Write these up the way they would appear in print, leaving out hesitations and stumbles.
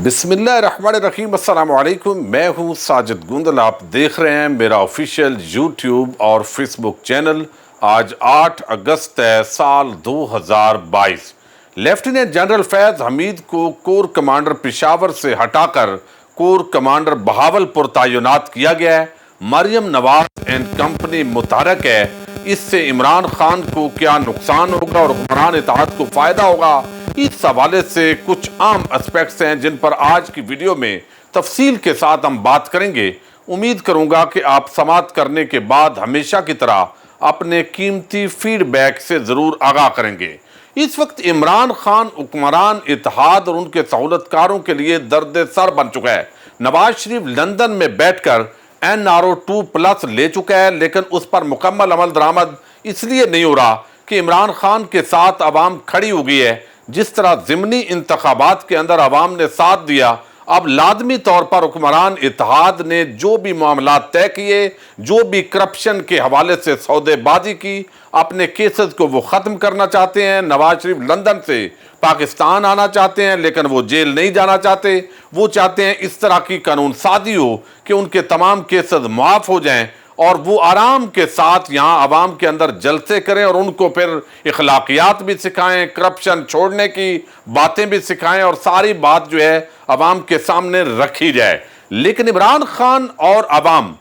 بسم اللہ الرحمن الرحیم۔ السلام علیکم، میں ہوں ساجد گندل۔ آپ دیکھ رہے ہیں میرا آفیشیل یوٹیوب اور فیس بک چینل۔ آج 8 اگست ہے سال 2022۔ لیفٹیننٹ جنرل فیض حمید کو کور کمانڈر پشاور سے ہٹا کر کور کمانڈر بہاولپور تعینات کیا گیا ہے۔ مریم نواز اینڈ کمپنی متحرک ہے۔ اس سے عمران خان کو کیا نقصان ہوگا اور حکمران اتحاد کو فائدہ ہوگا، اس حوالے سے کچھ عام اسپیکٹس ہیں جن پر آج کی ویڈیو میں تفصیل کے ساتھ ہم بات کریں گے۔ امید کروں گا کہ آپ سماعت کرنے کے بعد ہمیشہ کی طرح اپنے قیمتی فیڈ بیک سے ضرور آگاہ کریں گے۔ اس وقت عمران خان حکمران اتحاد اور ان کے سہولت کاروں کے لیے درد سر بن چکا ہے۔ نواز شریف لندن میں بیٹھ کر NRO2+ لے چکا ہے، لیکن اس پر مکمل عمل درآمد اس لیے نہیں ہو رہا کہ عمران خان کے ساتھ عوام کھڑی ہو گئی ہے۔ جس طرح ضمنی انتخابات کے اندر عوام نے ساتھ دیا، اب لازمی طور پر حکمران اتحاد نے جو بھی معاملات طے کیے، جو بھی کرپشن کے حوالے سے سودے بازی کی، اپنے کیسز کو وہ ختم کرنا چاہتے ہیں۔ نواز شریف لندن سے پاکستان آنا چاہتے ہیں لیکن وہ جیل نہیں جانا چاہتے۔ وہ چاہتے ہیں اس طرح کی قانون سازی ہو کہ ان کے تمام کیسز معاف ہو جائیں اور وہ آرام کے ساتھ یہاں عوام کے اندر جلسے کریں اور ان کو پھر اخلاقیات بھی سکھائیں، کرپشن چھوڑنے کی باتیں بھی سکھائیں اور ساری بات جو ہے عوام کے سامنے رکھی جائے۔ لیکن عمران خان اور عوام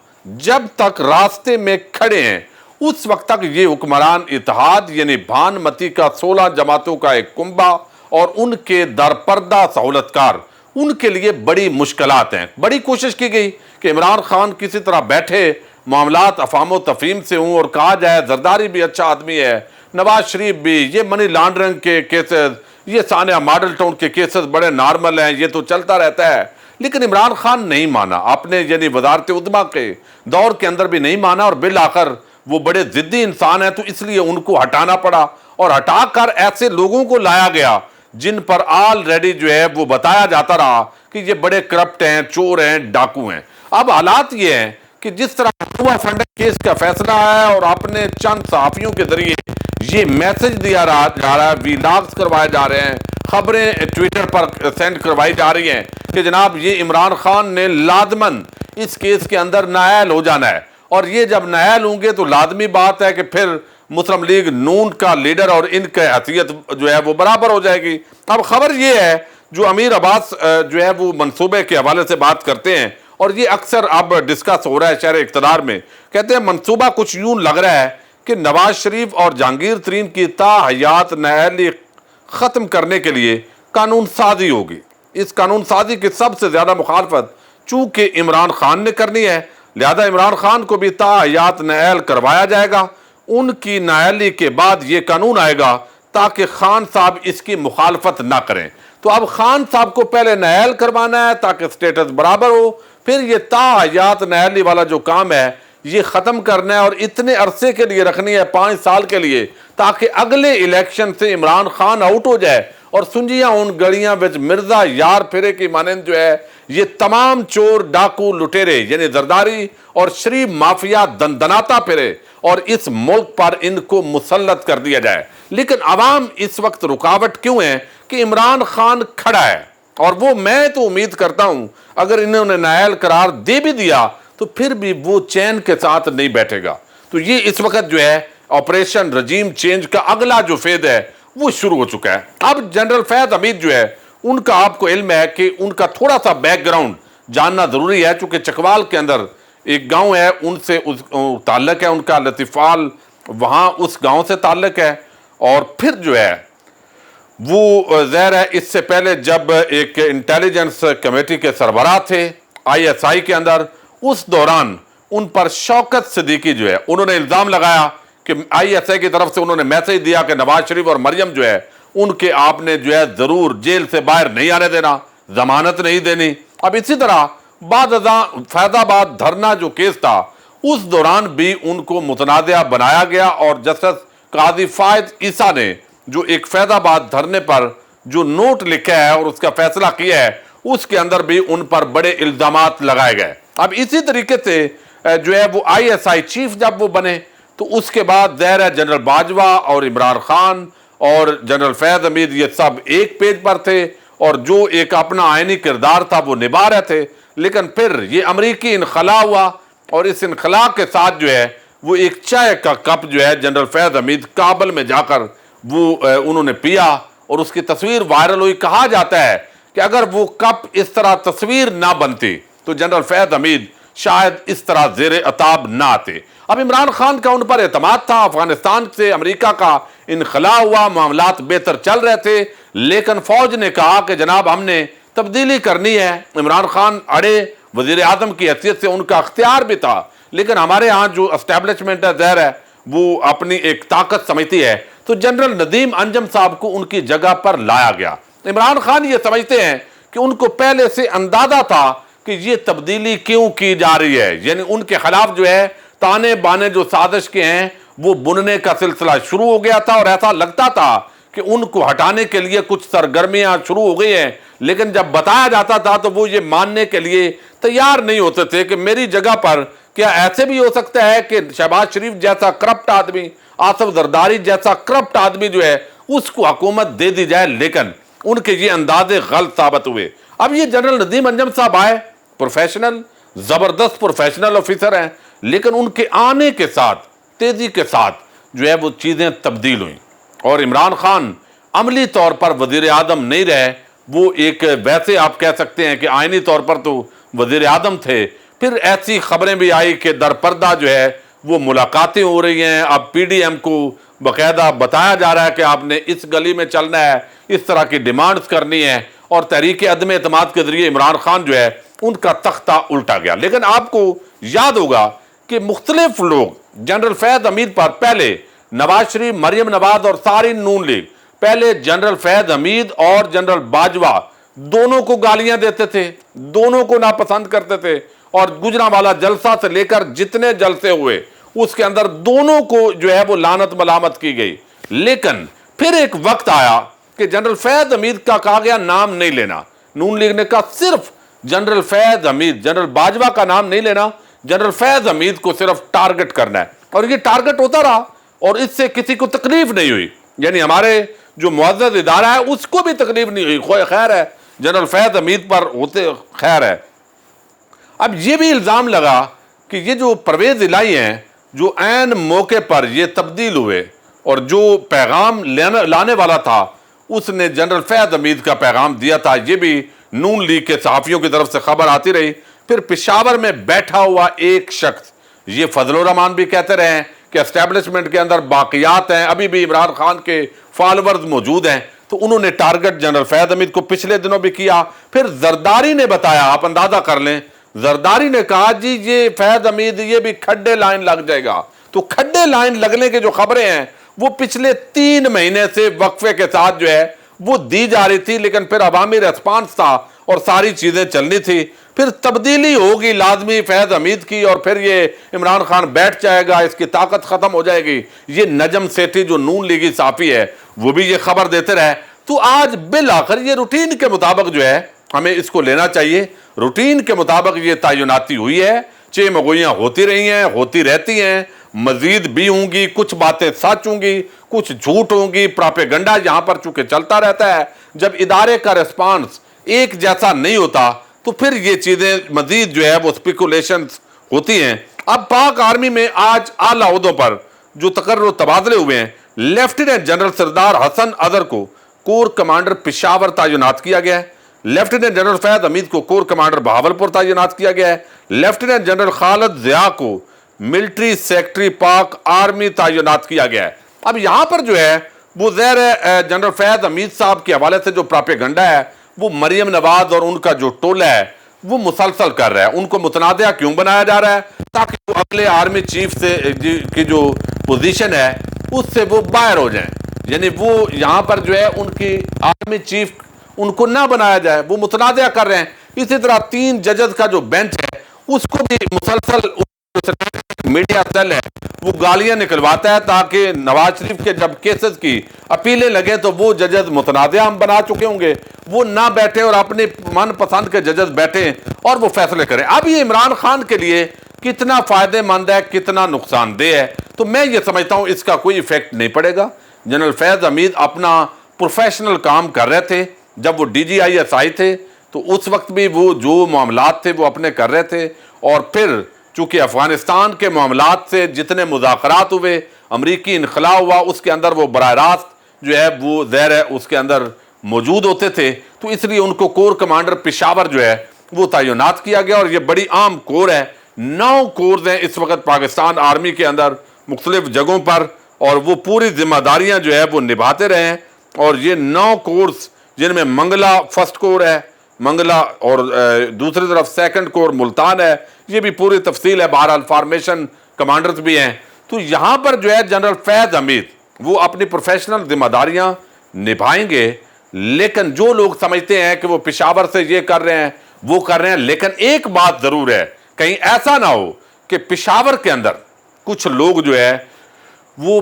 جب تک راستے میں کھڑے ہیں اس وقت تک یہ حکمران اتحاد یعنی بھانمتی کا 16 جماعتوں کا ایک کنبہ اور ان کے درپردہ سہولتکار، ان کے لیے بڑی مشکلات ہیں۔ بڑی کوشش کی گئی کہ عمران خان کسی طرح بیٹھے، معاملات افہام و تفہیم سے ہوں اور کہا جائے زرداری بھی اچھا آدمی ہے، نواز شریف بھی، یہ منی لانڈرنگ کے کیسز، یہ ثانیہ ماڈل ٹاؤن کے کیسز بڑے نارمل ہیں، یہ تو چلتا رہتا ہے۔ لیکن عمران خان نہیں مانا، اپنے یعنی وزارت عظمیٰ کے دور کے اندر بھی نہیں مانا اور بالآخر وہ بڑے ضدی انسان ہیں تو اس لیے ان کو ہٹانا پڑا اور ہٹا کر ایسے لوگوں کو لایا گیا جن پر آلریڈی جو ہے وہ بتایا جاتا رہا کہ یہ بڑے کرپٹ ہیں، چور ہیں، ڈاکو ہیں۔ اب حالات یہ ہیں کہ جس طرح ہوا فنڈنگ کیس کا فیصلہ ہے اور اپنے چند صحافیوں کے ذریعے یہ میسج دیا جا رہا ہے، ویلاگز کروائے جا رہے ہیں، خبریں ٹویٹر پر سینڈ کروائی جا رہی ہیں کہ جناب یہ عمران خان نے لازماً اس کیس کے اندر نااہل ہو جانا ہے اور یہ جب نااہل ہوں گے تو لازمی بات ہے کہ پھر مسلم لیگ نون کا لیڈر اور ان کی حیثیت جو ہے وہ برابر ہو جائے گی۔ اب خبر یہ ہے جو امیر عباس جو ہے وہ منصوبے کے حوالے سے بات کرتے ہیں اور یہ اکثر اب ڈسکس ہو رہا ہے شہر اقتدار میں، کہتے ہیں منصوبہ کچھ یوں لگ رہا ہے کہ نواز شریف اور جہانگیر ترین کی تاحیات نااہلی ختم کرنے کے لیے قانون سازی ہوگی۔ اس قانون سازی کی سب سے زیادہ مخالفت چونکہ عمران خان نے کرنی ہے، لہذا عمران خان کو بھی تاحیات نااہل کروایا جائے گا۔ ان کی نااہلی کے بعد یہ قانون آئے گا تاکہ خان صاحب اس کی مخالفت نہ کریں۔ تو اب خان صاحب کو پہلے نااہل کروانا ہے تاکہ سٹیٹس برابر ہو، پھر یہ تاحیات نااہلی والا جو کام ہے یہ ختم کرنا ہے اور اتنے عرصے کے لیے رکھنی ہے، 5 سال کے لیے، تاکہ اگلے الیکشن سے عمران خان آؤٹ ہو جائے اور سنجیاں ان گڑیاں وچ مرزا یار پھرے کی مانند جو ہے یہ تمام چور ڈاکو لٹیرے یعنی زرداری اور شریف مافیا دندناتا پھرے اور اس ملک پر ان کو مسلط کر دیا جائے۔ لیکن عوام اس وقت رکاوٹ کیوں ہے کہ عمران خان کھڑا ہے اور وہ میں تو امید کرتا ہوں اگر انہوں نے نااہل قرار دے بھی دیا تو پھر بھی وہ چین کے ساتھ نہیں بیٹھے گا۔ تو یہ اس وقت جو ہے آپریشن رجیم چینج کا اگلا جو فیز ہے وہ شروع ہو چکا ہے۔ اب جنرل فیض حمید جو ہے ان کا آپ کو علم ہے کہ ان کا تھوڑا سا بیک گراؤنڈ جاننا ضروری ہے، چونکہ چکوال کے اندر ایک گاؤں ہے ان سے تعلق ہے ان کا، لطیفال وہاں اس گاؤں سے تعلق ہے اور پھر جو ہے وہ ظاہر ہے اس سے پہلے جب ایک انٹیلیجنس کمیٹی کے سربراہ تھے ISI کے اندر، اس دوران ان پر شوکت صدیقی جو ہے انہوں نے الزام لگایا کہ ISI کی طرف سے انہوں نے میسج دیا کہ نواز شریف اور مریم جو ہے ان کے آپ نے جو ہے ضرور جیل سے باہر نہیں آنے دینا، ضمانت نہیں دینی۔ اب اسی طرح بعد ازاں فیض آباد دھرنا جو کیس تھا اس دوران بھی ان کو متنازع بنایا گیا اور جسٹس قاضی فائد عیسیٰ نے جو ایک فیض آباد دھرنے پر جو نوٹ لکھا ہے اور اس کا فیصلہ کیا ہے اس کے اندر بھی ان پر بڑے الزامات لگائے گئے۔ اب اسی طریقے سے جو ہے وہ ISI چیف جب وہ بنے تو اس کے بعد ظاہر ہے جنرل باجوہ اور عمران خان اور جنرل فیض حمید یہ سب ایک پیج پر تھے اور جو ایک اپنا آئینی کردار تھا وہ نبھا رہے تھے، لیکن پھر یہ امریکی انخلا ہوا، اور اس انخلا کے ساتھ جو ہے وہ ایک چائے کا کپ جو ہے جنرل فیض حمید کابل میں جا کر وہ انہوں نے پیا، اور اس کی تصویر وائرل ہوئی۔ کہا جاتا ہے کہ اگر وہ کپ اس طرح تصویر نہ بنتی تو جنرل فیض حمید شاید اس طرح زیر عتاب نہ آتے۔ اب عمران خان کا ان پر اعتماد تھا، افغانستان سے امریکہ کا انخلا ہوا، معاملات بہتر چل رہے تھے، لیکن فوج نے کہا کہ جناب ہم نے تبدیلی کرنی ہے۔ عمران خان اڑے، وزیر اعظم کی حیثیت سے ان کا اختیار بھی تھا، لیکن ہمارے ہاں جو اسٹیبلشمنٹ ہے ظاہر ہے وہ اپنی ایک طاقت سمجھتی ہے، تو جنرل ندیم انجم صاحب کو ان کی جگہ پر لایا گیا۔ عمران خان یہ سمجھتے ہیں کہ ان کو پہلے سے اندازہ تھا کہ یہ تبدیلی کیوں کی جا رہی ہے، یعنی ان کے خلاف جو ہے تانے بانے جو سازش کے ہیں وہ بننے کا سلسلہ شروع ہو گیا تھا، اور ایسا لگتا تھا کہ ان کو ہٹانے کے لیے کچھ سرگرمیاں شروع ہو گئی ہیں، لیکن جب بتایا جاتا تھا تو وہ یہ ماننے کے لیے تیار نہیں ہوتے تھے کہ میری جگہ پر کیا ایسے بھی ہو سکتا ہے کہ شہباز شریف جیسا کرپٹ آدمی، آصف زرداری جیسا کرپٹ آدمی جو ہے اس کو حکومت دے دی جائے، لیکن ان کے یہ اندازے غلط ثابت ہوئے۔ اب یہ جنرل ندیم انجم صاحب آئے، پروفیشنل، زبردست پروفیشنل آفیسر ہیں، لیکن ان کے آنے کے ساتھ تیزی کے ساتھ جو ہے وہ چیزیں تبدیل ہوئیں، اور عمران خان عملی طور پر وزیر اعظم نہیں رہے، وہ ایک ویسے آپ کہہ سکتے ہیں کہ آئینی طور پر تو وزیر اعظم تھے۔ پھر ایسی خبریں بھی آئی کہ در پردہ جو ہے وہ ملاقاتیں ہو رہی ہیں، اب پی ڈی ایم کو باقاعدہ بتایا جا رہا ہے کہ آپ نے اس گلی میں چلنا ہے، اس طرح کی ڈیمانڈز کرنی ہے، اور تحریک عدم اعتماد کے ذریعے عمران خان جو ہے ان کا تختہ الٹا گیا۔ لیکن آپ کو یاد ہوگا کہ مختلف لوگ جنرل فیض حمید پر پہلے نواز شریف، مریم نواز اور ساری نون لیگ پہلے جنرل فیض حمید اور جنرل باجوہ دونوں کو گالیاں دیتے تھے، دونوں کو ناپسند کرتے تھے، اور گجرانوالہ جلسہ سے لے کر جتنے جلسے ہوئے اس کے اندر دونوں کو جو ہے وہ لعنت ملامت کی گئی۔ لیکن پھر ایک وقت آیا کہ جنرل فیض حمید کا کہا گیا نام نہیں لینا، نون لیگ نے کہا صرف جنرل فیض حمید، جنرل باجوہ کا نام نہیں لینا، جنرل فیض حمید کو صرف ٹارگٹ کرنا ہے، اور یہ ٹارگٹ ہوتا رہا، اور اس سے کسی کو تکلیف نہیں ہوئی، یعنی ہمارے جو معزز ادارہ ہے اس کو بھی تکلیف نہیں ہوئی، خیر ہے جنرل فیض حمید پر ہوتے خیر ہے۔ اب یہ بھی الزام لگا کہ یہ جو پرویز الہی ہیں جو عین موقع پر یہ تبدیل ہوئے، اور جو پیغام لانے والا تھا اس نے جنرل فیض حمید کا پیغام دیا تھا، یہ بھی نون لیگ کے صحافیوں کی طرف سے خبر آتی رہی۔ پھر پشاور میں بیٹھا ہوا ایک شخص، یہ فضل الرحمان بھی کہتے رہے ہیں کہ اسٹیبلشمنٹ کے اندر باقیات ہیں، ابھی بھی عمران خان کے فالورز موجود ہیں، تو انہوں نے ٹارگٹ جنرل فیض حمید کو پچھلے دنوں بھی کیا۔ پھر زرداری نے بتایا، آپ اندازہ کر لیں، زرداری نے کہا جی یہ فیض حمید یہ بھی کھڈے لائن لگ جائے گا، تو کھڈے لائن لگنے کے جو خبریں ہیں وہ پچھلے 3 مہینے سے وقفے کے ساتھ جو ہے وہ دی جا رہی تھی، لیکن پھر عوامی ریسپانس تھا اور ساری چیزیں چلنی تھی۔ پھر تبدیلی ہوگی لازمی فیض حمید کی، اور پھر یہ عمران خان بیٹھ جائے گا، اس کی طاقت ختم ہو جائے گی۔ یہ نجم سیٹھی جو نون لیگی صحافی ہے وہ بھی یہ خبر دیتے رہے، تو آج بالآخر یہ روٹین کے مطابق جو ہے ہمیں اس کو لینا چاہیے، روٹین کے مطابق یہ تعیناتی ہوئی ہے، چمگوئیاں ہوتی رہی ہیں، ہوتی رہتی ہیں، مزید بھی ہوں گی، کچھ باتیں سچ ہوں گی، کچھ جھوٹ ہوں گی، پراپیگنڈا یہاں پر چونکہ چلتا رہتا ہے۔ جب ادارے کا ریسپانس ایک جیسا نہیں ہوتا تو پھر یہ چیزیں مزید جو ہے وہ سپیکولیشنز ہوتی ہیں۔ اب پاک آرمی میں آج اعلیٰ عہدوں پر جو تقرر و تبادلے ہوئے ہیں، لیفٹیننٹ جنرل سردار حسن اظہر کو کور کمانڈر پشاور تعینات کیا گیا ہے، لیفٹیننٹ جنرل فیض حمید کو کور کمانڈر بہاولپور تعینات کیا گیا ہے، لیفٹیننٹ جنرل خالد ضیاء کو ملٹری سیکٹری پاک آرمی تعینات کیا گیا ہے۔ اب یہاں پر جو ہے وہ زہر جنرل فیض حمید صاحب کے حوالے سے جو پراپیگنڈا ہے وہ مریم نواز اور ان کا جو ٹولہ ہے وہ مسلسل کر رہا ہے۔ ان کو متنازعہ کیوں بنایا جا رہا ہے؟ تاکہ وہ اگلے آرمی چیف سے کی جو پوزیشن ہے اس سے وہ باہر ہو جائیں، یعنی وہ یہاں پر جو ہے ان کی آرمی چیف ان کو نہ بنایا جائے، وہ متنازعہ کر رہے ہیں۔ اسی طرح 3 ججز کا جو بینچ ہے اس کو بھی مسلسل میڈیا سیل ہے وہ گالیاں نکلواتا ہے تاکہ نواز شریف کے جب کیسز کی اپیلیں لگیں تو وہ ججز متنازعہ ہم بنا چکے ہوں گے، وہ نہ بیٹھیں اور اپنے من پسند کے ججز بیٹھیں اور وہ فیصلے کریں۔ اب یہ عمران خان کے لیے کتنا فائدہ مند ہے، کتنا نقصان دہ ہے، تو میں یہ سمجھتا ہوں اس کا کوئی ایفیکٹ نہیں پڑے گا۔ جنرل فیض حمید اپنا پروفیشنل کام کر رہے تھے، جب وہ DGISI تھے تو اس وقت بھی وہ جو معاملات تھے وہ اپنے کر رہے تھے، اور پھر چونکہ افغانستان کے معاملات سے جتنے مذاکرات ہوئے، امریکی انخلا ہوا، اس کے اندر وہ براہ راست جو ہے وہ ظاہر ہے اس کے اندر موجود ہوتے تھے، تو اس لیے ان کو کور کمانڈر پشاور جو ہے وہ تعینات کیا گیا، اور یہ بڑی عام کور ہے۔ 9 کورز ہیں اس وقت پاکستان آرمی کے اندر مختلف جگہوں پر، اور وہ پوری ذمہ داریاں جو ہے وہ نبھاتے رہے ہیں۔ اور یہ 9 کورز جن میں منگلا فرسٹ کور ہے، منگلا، اور دوسری طرف سیکنڈ کور ملتان ہے، یہ بھی پوری تفصیل ہے، بہرحال فارمیشن کمانڈرز بھی ہیں۔ تو یہاں پر جو ہے جنرل فیض حمید وہ اپنی پروفیشنل ذمہ داریاں نبھائیں گے، لیکن جو لوگ سمجھتے ہیں کہ وہ پشاور سے یہ کر رہے ہیں وہ کر رہے ہیں، لیکن ایک بات ضرور ہے، کہیں ایسا نہ ہو کہ پشاور کے اندر کچھ لوگ جو ہے وہ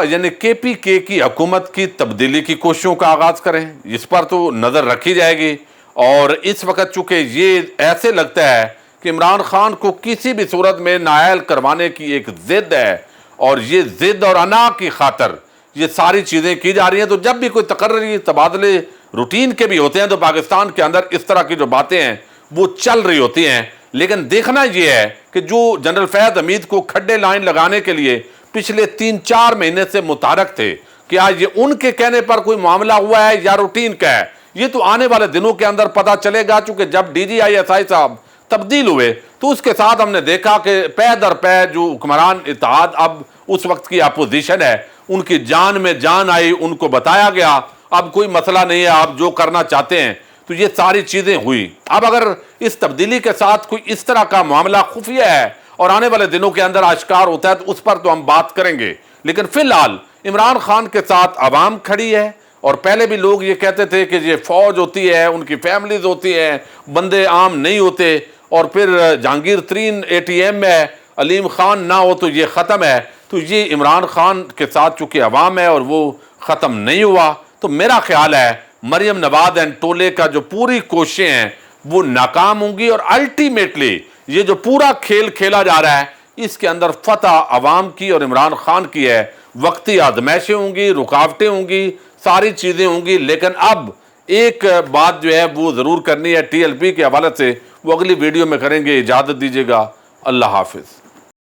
یعنی KPK کی حکومت کی تبدیلی کی کوششوں کا آغاز کریں، اس پر تو نظر رکھی جائے گی۔ اور اس وقت چونکہ یہ ایسے لگتا ہے کہ عمران خان کو کسی بھی صورت میں نااہل کروانے کی ایک ضد ہے، اور یہ ضد اور انا کی خاطر یہ ساری چیزیں کی جا رہی ہیں۔ تو جب بھی کوئی تقرری تبادلے روٹین کے بھی ہوتے ہیں تو پاکستان کے اندر اس طرح کی جو باتیں ہیں وہ چل رہی ہوتی ہیں، لیکن دیکھنا یہ ہے کہ جو جنرل فیض حمید کو کھڈے لائن لگانے کے لیے پچھلے 3-4 مہینے سے متحرک تھے، کیا یہ ان کے کہنے پر کوئی معاملہ ہوا ہے یا روٹین کا ہے، یہ تو آنے والے دنوں کے اندر پتہ چلے گا۔ چونکہ جب DGISI صاحب تبدیل ہوئے تو اس کے ساتھ ہم نے دیکھا کہ پے در پے جو حکمران اتحاد اب اس وقت کی اپوزیشن ہے، ان کی جان میں جان آئی، ان کو بتایا گیا اب کوئی مسئلہ نہیں ہے، آپ جو کرنا چاہتے ہیں۔ تو یہ ساری چیزیں ہوئی۔ اب اگر اس تبدیلی کے ساتھ کوئی اس طرح کا معاملہ خفیہ ہے اور آنے والے دنوں کے اندر آشکار ہوتا ہے تو اس پر تو ہم بات کریں گے، لیکن فی الحال عمران خان کے ساتھ عوام کھڑی ہے۔ اور پہلے بھی لوگ یہ کہتے تھے کہ یہ فوج ہوتی ہے، ان کی فیملیز ہوتی ہیں، بندے عام نہیں ہوتے، اور پھر جہانگیر ترین ATM ہے، علیم خان نہ ہو تو یہ ختم ہے۔ تو یہ عمران خان کے ساتھ چونکہ عوام ہے اور وہ ختم نہیں ہوا، تو میرا خیال ہے مریم نواز اینڈ ٹولے کا جو پوری کوششیں ہیں وہ ناکام ہوں گی، اور الٹیمیٹلی یہ جو پورا کھیل کھیلا جا رہا ہے اس کے اندر فتح عوام کی اور عمران خان کی ہے۔ وقتی آزمائشیں ہوں گی، رکاوٹیں ہوں گی، ساری چیزیں ہوں گی، لیکن اب ایک بات جو ہے وہ ضرور کرنی ہے TLP کے حوالے سے، وہ اگلی ویڈیو میں کریں گے۔ اجازت دیجیے گا، اللہ حافظ۔